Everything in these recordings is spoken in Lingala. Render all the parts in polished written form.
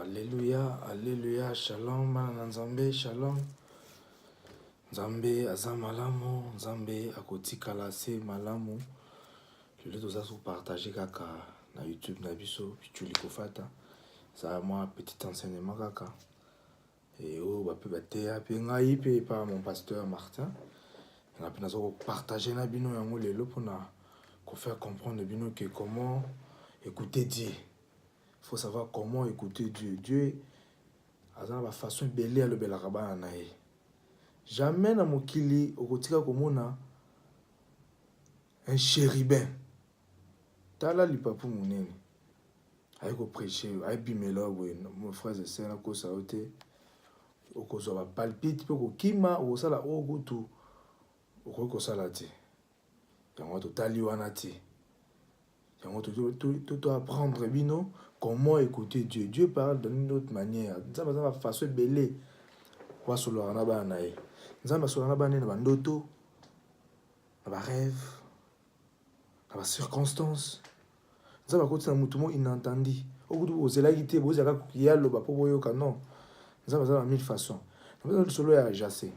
Alléluia, alléluia, shalom, bana nzambe, shalom. Nzambe aza malamu, nzambe akotikala se malamu. Lelo toza so partager kaka na YouTube na biso, pichuli kofata. Ça moi petit enseignement kaka. Et oh ba pe bateya pe ngai pe pa mon pasteur Martin. On a pu nazo partager na bino yango lelo pona ko faire comprendre bino que comment écouter Dieu. Il faut savoir comment écouter Dieu. Dieu a la façon belé à le belaraba nae. Jamais na mokili okotika komona un chérubin. Tala lipapu munene. Aïe ko prêcher, aïe bimela ouais, mon frère et sœur ko saote. Okozo ba palpite pe ko kima o sala ogutu. Okoko sala te. Yango to tali wana te. Yango to apprendre bino comment écouter Dieu. Dieu parle d'une autre manière. Ça va façon belé. Wa solo na ba nae. Nzamba solo na ba ne na bandoto. Na ba rêve. Na ba circonstance. Nzamba ko tsana mutumo inentendu. Okutu ozela kité bozaka kiyalo ba po boyoka non. Nzamba za mille façons. Na solo ya Jassé.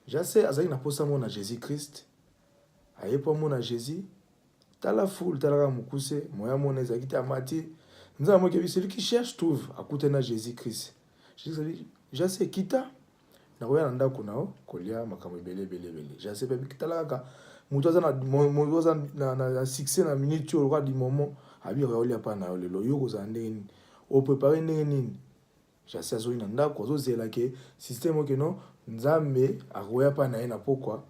Jassé azali na posa mona Jésus-Christ. Ayepo mona Jésus. Tala foule tala mukuse moya mona ezakite amati. Nzamba mo ke celui qui cherche trouve akute na Jésus-Christ. Jésus Jassé kita na koya na ndako nao kolia makambo belé. Jassé pe kitala kaka mutu aza na succès na minute yo roi du moment abi rolia pa na lelo yo kozana ndeni o préparer ndeni. Jassé azoi na ndako azozela ke système ke non nzambe akoya pa na ye na pokwa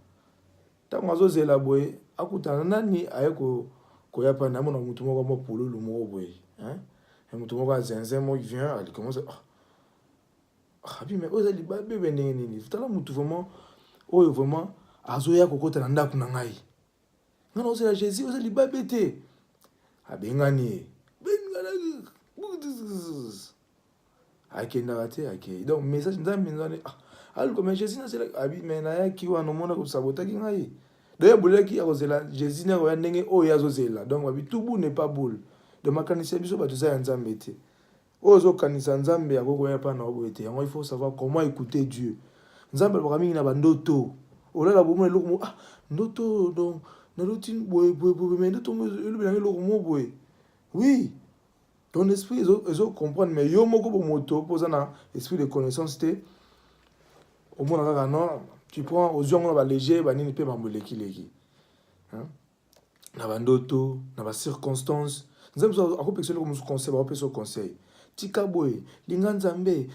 tango azozela boye akutana nani ayeko koya pa na mona mutu moko mo polulu moko boye hein et mutu moko azenze mo vient il commence mais oza libabe beneni tala mutu vraiment oyo vraiment azoya kokota na ndako na ngai ngana oza Jésus oza libabe te abengani akenda te ake donc message nzambe nzane alors comme Jésus na sela abi mais na ya ki wana mona ko sabota ki ngai d'ailleurs bolaki akozela Jésus na ya ndenge oyo azozela donc abi tubu n'est pas boule de makanisa biso ba tuza ya nzambe te ozo kanisa nzambe akoko ya pa na oboete yango il faut savoir comment écouter Dieu nzambe ba mingi na bandoto olala bomo eloko ndoto donc na routine boye mais ndoto elo belangi eloko mo boye oui ton esprit ezo comprendre mais yo moko bo moto poza na esprit de connaissance te au moins kaka non tu prends aux yeux on va léger ba nini pe ba moleki hein na bandoto na ba circonstances nzambe akopekisela ko musu conseil ba peso conseil tika boy linga nzambe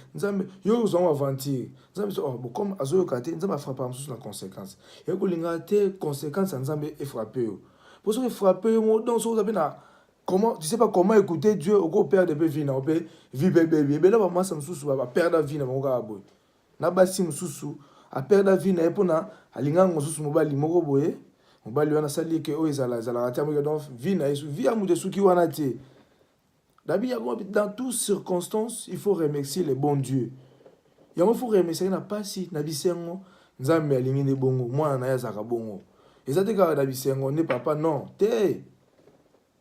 yo zo aventure nzambe so comme azoyo kate nzambe frapper musu na conséquence et ko linga te conséquence nzambe e frapper yo pour ça frapper yo donc so zabe na comment tu sais pas comment écouter Dieu au père de vie na pe vie bébé là ba masa musu ba perdre vie na moka boy na basi musu a perdre vie na epona alinga musu mobali moko boye mobali wana sali ke o ezala rata mo donc vie na yesu vie amu de suki wana te. Dans toutes circonstances, il faut remercier les bons dieux. Il faut remercier na pasi na bisengo nzambe alingi ne bongo mwana na yazaka bongo. Ezate ka na bisengo ne papa non te.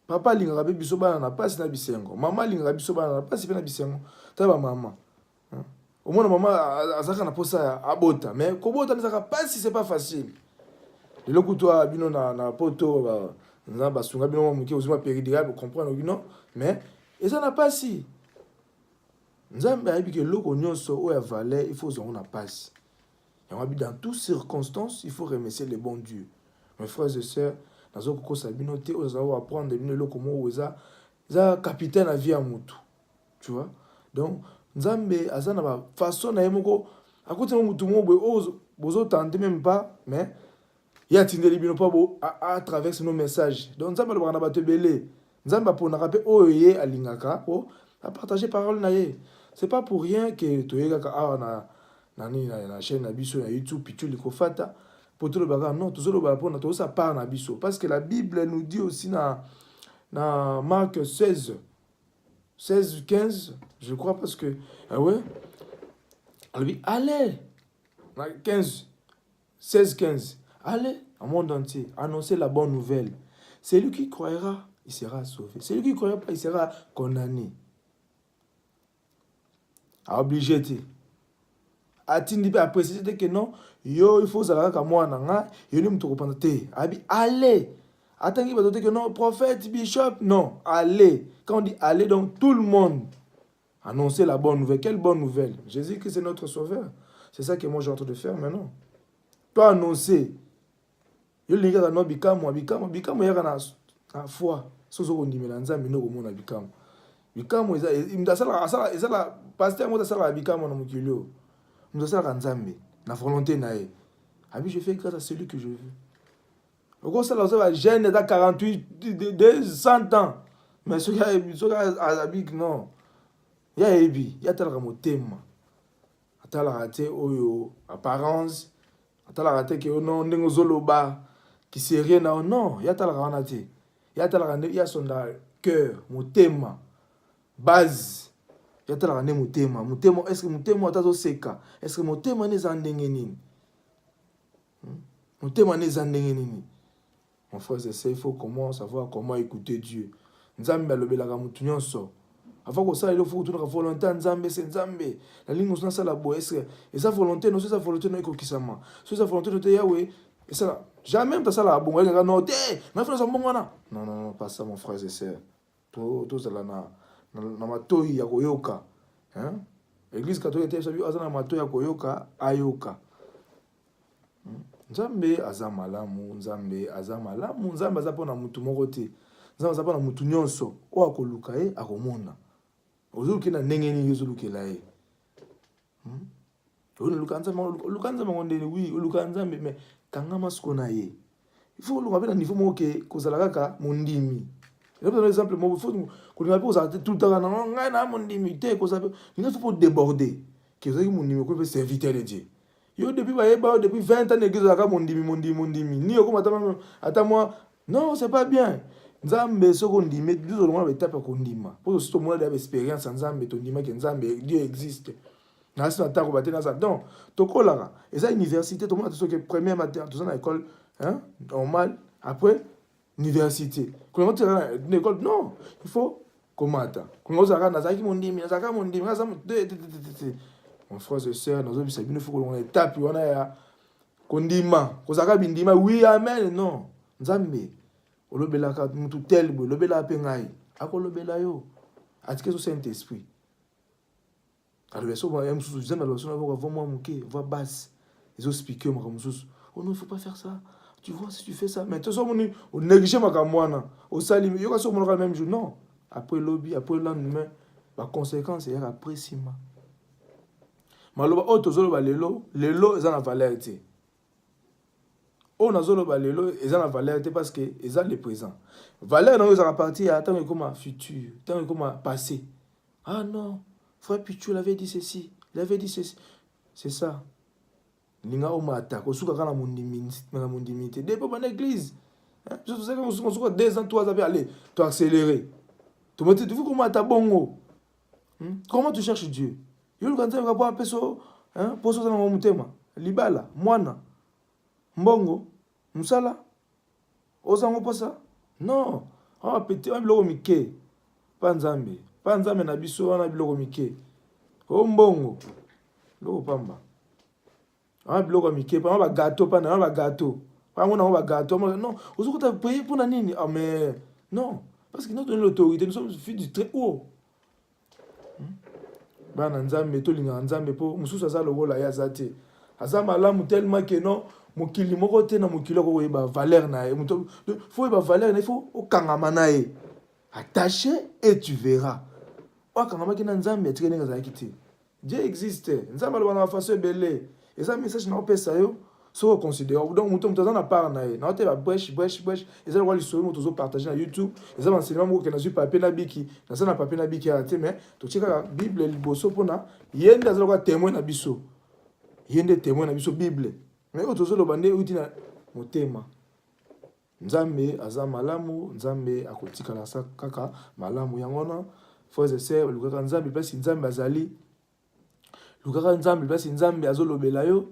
Papa linga be biso bana na pasi na bisengo. Mama linga biso bana na pasi pe na bisengo. Ta ba mama. Au moins maman azaka na posa abota mais kobota nzaka pasi c'est pas facile. Le loku toi bino na poto nzamba sunga bino muki ozima péridurable comprendre bino mais et ça n'a pas si. Nzambe a dit que l'eau nyonso a valeur, il faut qu'on a passe. Et on habite dans toutes circonstances, il faut remercier les bons dieux. Mes frères et sœurs, dans ce cours sabinoté, on va apprendre de l'eau comme on a capitaine à vie à mutu. Tu vois? Donc Nzambe a ça na façon na yemoko à côté de mutu mo bozo tenter même pas mais il y a tindeli bino pas à travers nos messages. Donc Nzambe le bana ba te belé. Nzamba pour na rappeler oye alingaka po a partager parole na ye. C'est pas pour rien que toyeka ka na chaîne na biso na YouTube pichuli kofata pour tout le bagarre non tout le bagarre pour na to ça part na biso parce que la Bible nous dit aussi na Marc 16 15 je crois parce que ouais elle dit allez na 16 allez au monde entier annoncer la bonne nouvelle. C'est lui qui croira il sera sauvé. Celui qui ne croit pas, il sera condamné. obligé te atindi pe apprécier te que non yo il faut zalaka ka mwana nga yo ni muto kopanda te abi allez attendez bato te que non prophète bishop non allez quand on dit allez donc tout le monde annoncer la bonne nouvelle. Quelle bonne nouvelle? Jésus Christ est notre sauveur. C'est ça que moi j'ai en train de faire maintenant. Toi annoncer yo linga no bikamo yaka na foi sozo kondimela nzambe no komona bikamo bikamo eza la pasteur mo sala bikamo na mukilio nous sala nzambe na volonté na ye abi je fais grâce à celui que je veux oko sala za jeune de 48 de 100 ans mais ce gars abik non ya ebi ya tala motema atala raté oyo apparence atala raté que non ndengo zoloba qui sait rien non ya tala wana te ya tala ya son cœur motema base ya tala ne motema est-ce que motema atazo seka est-ce que motema ne za ndenge nini motema ne za ndenge nini mon frère c'est il faut savoir comment écouter Dieu nzambe alobelaka mutu nyonso avant que ça il faut que tu volonté nzambe c'est nzambe la ligne nous ça la bo est-ce que et sa volonté non c'est sa volonté non ekokisama c'est sa volonté de Yahweh et ça jamais ta ça la bon elle non te na frère ça bon wana non pas ça mon frère et sœur tout ça là na matoi ya koyoka hein église catholique te sabi azana matoi ya koyoka ayoka nzambe azamalamu nzambe azapona mutu moko te nzambe azapona mutu nyonso o akoluka ye akomona ozuluki na ndenge nini ozulukela ye oluka nzambe ngondeni oui oluka nzambe mais kanga masiko na ye il faut oluka na niveau moko ke kozala kaka mondimi je vais exemple moi il faut kolinga pe kozala tout le temps na ngai na mondimi te kozala il faut pas déborder que ozali mondimi ko pe serviteur de Dieu yo depuis depuis 20 ans l'église ozalaka mondimi ni okoma ata moi non c'est pas bien nzambe soko ndime biso longa betape kondima pour surtout moi d'avoir expérience nzambe tondima que nzambe Dieu existe na sina tako batena ça donc tokolaka et ça université tout le monde que première matin tout ça na école hein normal après université quand tu à l'école non il faut komata quand on a nazaki mondimi mon frère et sœur nous obisa bino faut qu'on étape on a kondima kozaka bindima oui amen non nzambe olobelaka mutu tel bo lobela pe ngai akolobela yo atike so Saint Esprit alors so ba yam susu zema lo so na va moi muke va basse les autres speaker ma comme susu oh non il faut pas faire ça tu vois si tu fais ça mais toi so moni on négliger ma kamwana au salimi yo ka so monaka même jour non après lobby après le lendemain la conséquence est après sima maloba auto zolo lelo eza na valeur te on a zolo balelo eza na valeur te parce que eza le présent valeur non eza partie à tant comme futur tant comme passé ah non frère Pichu l'avait dit ceci c'est ça linga o mata ko suka kana mundimi te depuis bonne église hein je sais que on suka 2 ans 3 ans aller tu accélérer tu me dis comment mata bongo comment tu cherches Dieu yo quand tu vas pas peso hein poso na mutema libala mwana mbongo musala ozango posa non ah petit un biloko mike pa nzambe na biso wana biloko mike o mbongo loko pamba ah biloko mike pa ba gâteau pa na ba gâteau pa ngona ba gâteau non ozokuta payer pour na nini ah mais non parce que nous donnons l'autorité nous sommes fils du très haut bana nzambe to linga nzambe po mususu aza lokola ya zate azama lamu tellement que non mokili moko te na mokili ko yeba valeur na ye faut yeba valeur na il faut okangama na ye attaché et tu verras okangama ki na nzambe atikene ngazala kiti Dieu existe nzambe lo na façon belé et ça message na opesa yo so considérer donc muto muto na part na ye na te ba brèche et ça le solo muto zo partager na YouTube et ça enseignement moko ke na su papier na biki na ça na papier na biki ate mais to tika bible liboso pona yende azala ko témoin na biso yende témoin na biso bible mais autres le bandé uti na motema nzambe aza malamu nzambe akotika na sa kaka malamu yangona frères et sœurs lukaka nzambe place nzambe azali lukaka nzambe place nzambe azolobela yo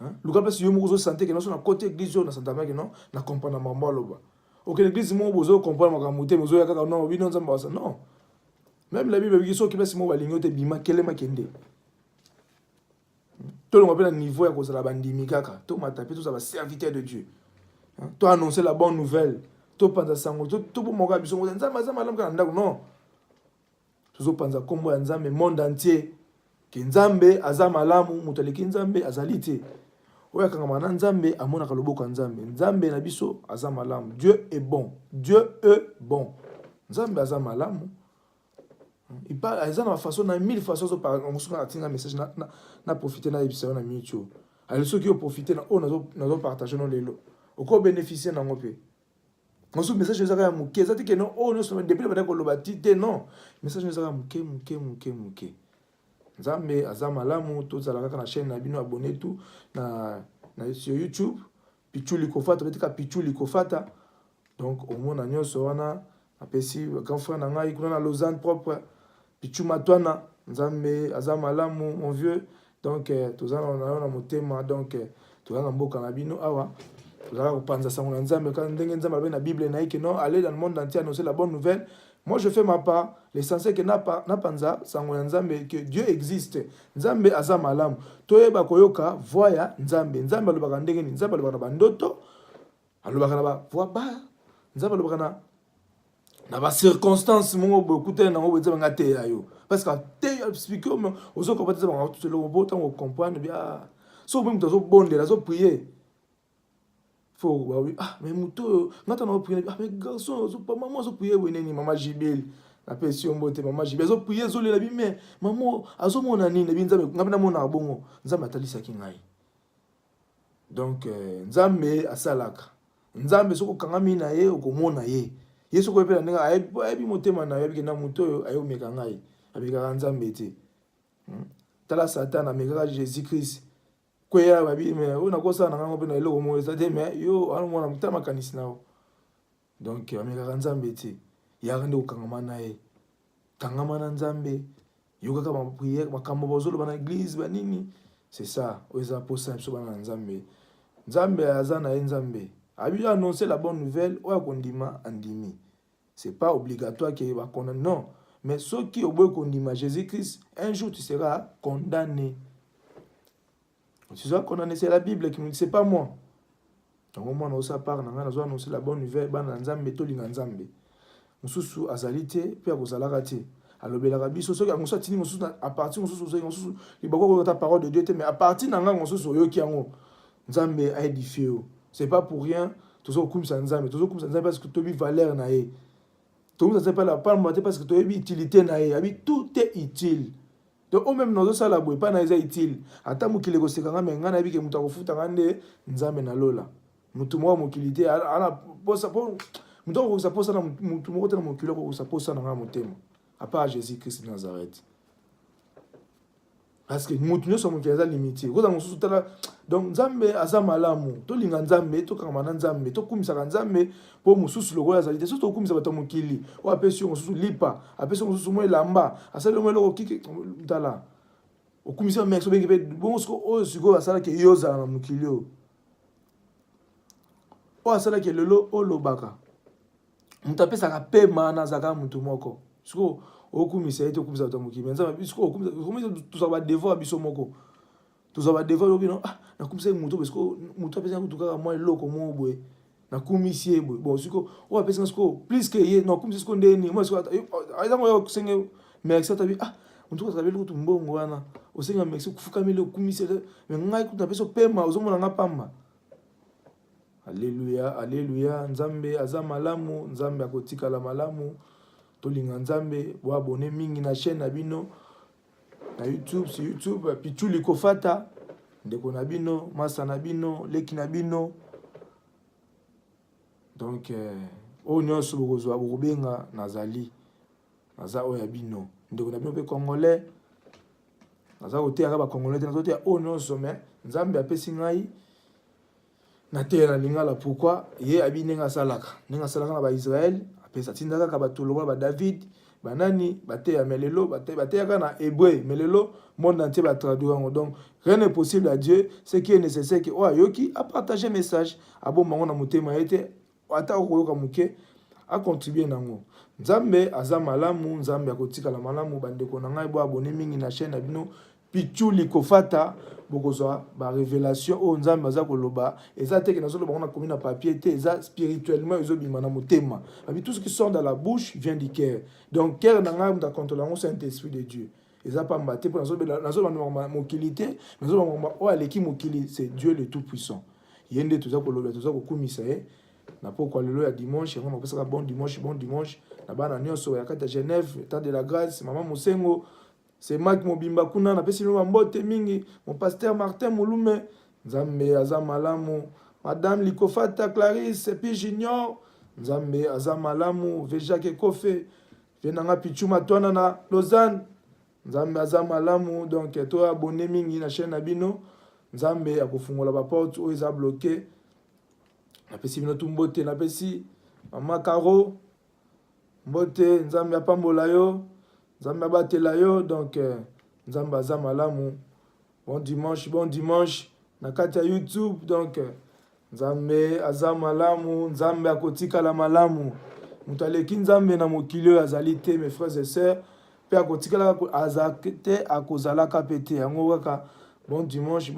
hein lukaka place yo moko zo santé que non na côté église na santama que non na comprendre mambo loba aucune église mo bozo comprendre makambo te mozo ya kaka non bino nzambe asa non même la bible biso ki place mo balingo te bima kelema kende Tout le monde appelle niveau à cause de la bandimi kaka. Tout m'a tapé, tout ça va serviteur de Dieu. Tu as annoncé la bonne nouvelle. Tout pensa sango, tout pour mon gars, bisou, non. Tout pensa combo nzambe monde entier. Ki nzambe azamalamu, mutaleki nzambe azalite. Oya kanga nzambe amona kaloboko nzambe. Nzambe na biso azamalamu. Dieu est bon. Dieu est bon. Nzambe azamalamu. Il parle à la façon, na mille façons de parler. On se un message, na profiter na épisode na minute. Alors ceux qui ont profité, na on partager dans les lots. Au quoi bénéficier na ngopé. On se message les agents mouké. Ça dit que non, oh nous sommes depuis le matin qu'on le bâtit. Non, message les agents mouké. Nzambe azamalamu tout ça la chaîne na bino abonné tout na sur YouTube. Pichuli kofata, peut-être Pichuli kofata. Donc au moins na nyonso wana apesi grand frère na ngai kuna na Lausanne propre. Pichu matwana nzambe azamalamu mon vieux. Donc tous on a motema donc tous na mboka na bino awa. Tous ko panza sango nzambe quand ndenge nzambe na Bible na que non aller dans le monde entier annoncer la bonne nouvelle. Moi je fais ma part, l'essentiel que na panza sango nzambe que Dieu existe. Nzambe azamalamu. Toyeba koyoka voya nzambe. Nzambe alobaka ndenge ni nzambe alobaka na bandoto. Alobaka na ba voix ba. Nzambe alobaka na ba circonstances mongo bokuté na ngo nzambe ngate yayo. Parce que te expliquer aux autres combattre ça tout le monde tant comprendre bien. So même dans bonde là so prier. Faut oui mais muto ngata na prier mais garçon so pas maman so prier weneni maman Jibil. La pression mbote maman Jibil so prier so le la bi mais maman azomona nini bi nzambe ngapena mona bongo nzambe atalisa kingai. Donc nzambe asalaka. Nzambe soko kangami na ye okomona ye. Yesu ko pela ndinga ayebi motema na yebi na muto ayo meka ngai. Abika nzambe te. Tala Satan ameka Jésus Christ. Kweya babi mais ona kosa na ngango pena eloko mo eza te mais yo alomona mutama kanisi nao. Donc ameka nzambe te. Ya rende okangama na ye. Kangama na nzambe. Yo kaka ma prière makambo bozolo bana église banini. C'est ça. Oza posa biso bana nzambe. Nzambe azana nzambe. Abi annoncer la bonne nouvelle, oya kondima andimi. C'est pas obligatoire qu'il va condamner. Non. Mais ceux qui ont condamné Jésus-Christ, un jour tu seras condamné. Tu seras condamné, c'est la Bible qui nous dit, c'est pas moi. Donc au moins on a parlé, on a annoncé la bonne nouvelle, ban nzambe to linga nzambe. Mususu azalité, puis akozalakate. Alors belabi so que on soit tini mususu à partir mususu mususu, il bako ta parole de Dieu mais à partir nanga mususu yo ki yango. Nzambe a édifié. C'est pas pour rien, toujours comme ça nzambe, toujours comme ça nzambe parce que tu as valeur na ye. Tout le monde ne pas la palme parce que tu as une utilité na ye. Tout est utile. Donc au même dans ça la boue pas na utile. Ata mukile ko sekanga mais ngana bi ke mutako futa ngande nzambe na lola. Mutu mo mukilité ala posa po mutako ko sa posa na mutu mo ko na mukilo ko sa posa na mutema. À part Jésus Christ de Nazareth. Parce que mutu nyo so mukeza limité. Ko za mususu tala donc nzambe azamalamu to linga nzambe to kamana nzambe to kumisa nzambe po mususu lokola azalite so to kumisa bato mokili o apesi mususu lipa apesi mususu mo elamba asale mo loko kiki tala o kumisa mexo bengi pe bon sko o sigo asala ke yoza na mokili o asala ke lelo o lobaka mutapesa ka pema na zaka mutu moko sko o kumisa ete kumisa bato mokili nzambe bisko o kumisa tout ça va devoir biso moko. Tous va développer non na kumisa muto parce que muto apesa ko tuka moi loko mo boy na kumisie boy bon siko o apesa ko plus que ye non kumisa ko ndeni moi siko aiza mo senge mais ça tabi muto ko tabi ko tumbongo wana o senga mais kufuka mile kumisie mais ngai ko tapesa pema ozomona nga pamba. Alléluia alléluia nzambe azamalamu nzambe akotika la malamu tolinga nzambe bo abonné mingi na chaîne na bino. Na YouTube, sur YouTube, Pichuli Kofata, ndeko na bino, masa na bino, leki na bino. Donc, o nyonso bokozwa bokobenga nazali. Naza oya bino. Ndeko na bino pe congolais. Naza koteya ba congolais te nazo teya o nyonso mais nzambe apesi ngai na teya na lingala pourquoi ye abinenga salaka. Nenga salaka na ba Israël, apesa tindaka ka batolo ba David. Banani bateya melelo bateya kana hébreu melelo monde entier va traduire. Donc rien n'est possible à Dieu. Ce qui est nécessaire que yoki a partager message a bon mango na motema ete ata okoyoka muke a contribuer nango. Nzambe azamalamu nzambe akotika la malamu bandeko na ngai bo abonné mingi na chaîne na bino pichuli kofata bokozwa ba révélation o nzambe aza koloba eza te ke nazoloba on a commis na papier te eza spirituellement ezobima na motema abi tout ce qui sort dans la bouche vient du cœur donc cœur na nga mta contrôler on saint esprit de Dieu eza pas mbaté pour nazoloba mokili te nazoloba o aleki mokili c'est Dieu le tout puissant yende toza koloba toza kokumisa ye na pokwa lelo ya dimanche yango napesaka bon dimanche na bana nyonso ya kati ya Genève temps de la grâce maman Mosengo c'est Marc Mobimba kuna na pesi no mbote mingi mon pasteur Martin Mulume nzambe aza malamu madame Likofata Clarisse puis Junior nzambe aza malamu Vejake Kofe venanga pichuma twana na Lausanne nzambe aza malamu donc toi abonné mingi na chaîne na bino nzambe akofungola ba porte o eza bloqué na pesi bino tumbote na pesi mama Caro mbote nzambe apambola yo nzambe abatela yo donc nzambe aza malamu bon dimanche na kati ya YouTube donc nzambe aza malamu nzambe akotikala malamu mutu aleki nzambe na mokili oyo azali te mes frères et sœurs mpe akotikalaka aza te akozalaka pe te yango kaka bon dimanche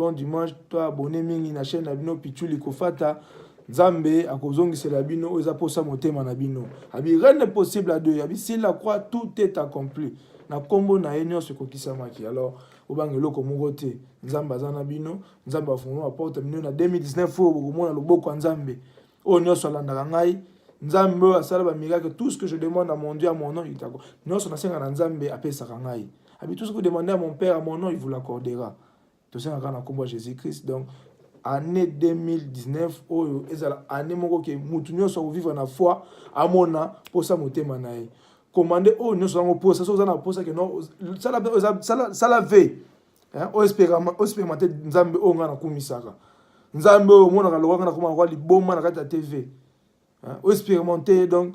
to abonné mingi na chaîne na bino pichuli kofata nzambe akozongisela bino oyo eza posa motema na bino abi rien n'est possible à deux abi si la croix tout est accompli na kombo na ye nyonso ekokisamaki alors obanga eloko moko te nzambe aza na bino nzambe afungola porte bino na 2019 oyo bokomona loboko ya nzambe oyo nyonso alandaka ngai nzambe oyo asala bamiracle tout ce que je demande à mon Dieu à mon nom itako nyonso nasenga na nzambe apesaka ngai abi tout ce que vous demandez à mon père à mon nom il vous l'accordera tosengaka na kombo ya Jésus-Christ donc année 2019 oyo ezala année moko ke mutu nyonso vivre na foi amona posa motema na ye commandé oyo nyonso yango posa so na posa ke non sala veille hein o expérimenter nzambe oyo nga na kumisaka nzambe oyo mona ka lokanga na kuma kwa liboma na kati ya TV hein o expérimenter donc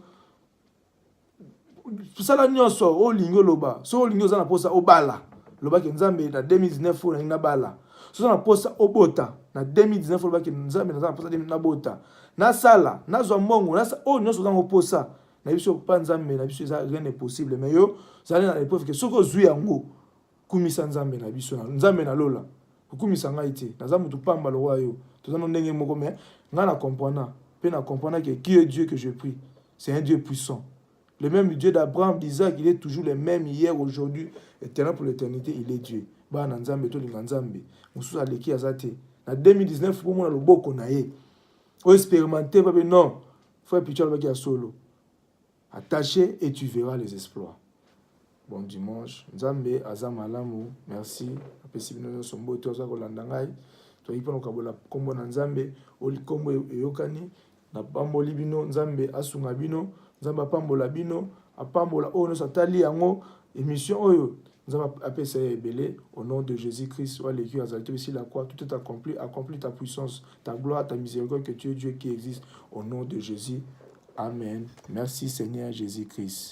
sala nyonso o lingo loba so lingo za na posa obala loba ke nzambe na 2019 oyo na bala so na posa obota na 2019 oyo baki nzambe na posa na bota na sala na zwa mbongo na o nyonso za posa na biso pa nzambe na biso ça rien n'est possible mais yo ça na l'épreuve que soko zui yango kumisa nzambe na biso na nzambe na lola kumisa ngai te na zamu tupamba lo yo to zana ndenge moko mais nga na comprendre pe na comprendre que qui est Dieu que je prie c'est un Dieu puissant le même Dieu d'Abraham d'Isaac il est toujours le même hier aujourd'hui éternel pour l'éternité il est Dieu ba na nzambe to linga nzambe mususu aleki azate na 2019 pour mona loboko na ye o expérimenter ba non frère Pichol baki ya solo attaché et tu verras les exploits. Bon dimanche. Nzambe aza malamu. Merci. Apesi bino sombo toza kolanda ngai. To ipono kabola kombo na nzambe oli kombo eyokani na pamboli bino nzambe asunga bino nzambe apambola bino apambola oyo no satali yango émission oyo nzambe apesa ebele au nom de Jésus-Christ ou l'église azalite ici la croix tout est accompli ta puissance ta gloire ta miséricorde que tu es Dieu qui existe au nom de Jésus. Amen. Merci Seigneur Jésus-Christ.